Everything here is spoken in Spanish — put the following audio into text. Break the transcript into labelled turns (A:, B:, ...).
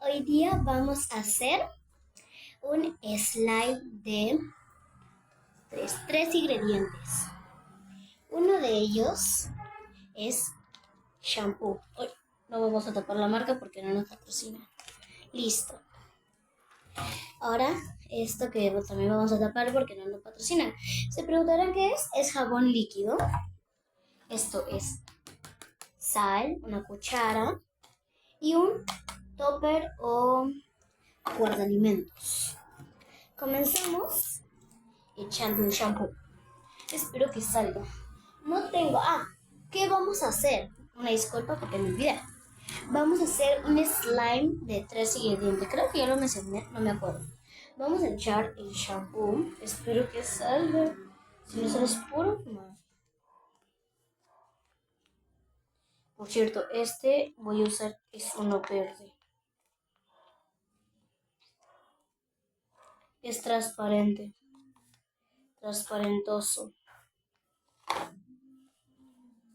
A: Hoy día vamos a hacer un slime de tres ingredientes. Uno de ellos es shampoo. Hoy no vamos a tapar la marca porque no nos patrocina. Listo. Ahora, esto que también vamos a tapar porque no nos patrocina. Se preguntarán qué es. Es jabón líquido. Esto es sal, una cuchara y un topper o guardalimentos. Comenzamos echando un shampoo. Espero que salga. No tengo. ¿Qué vamos a hacer? Una disculpa porque me olvidé. Vamos a hacer un slime de tres ingredientes. Creo que ya lo mencioné, no me acuerdo. Vamos a echar el shampoo. Espero que salga. Si no sale es puro mal. Por cierto, este voy a usar es uno verde. Es transparente. Transparentoso.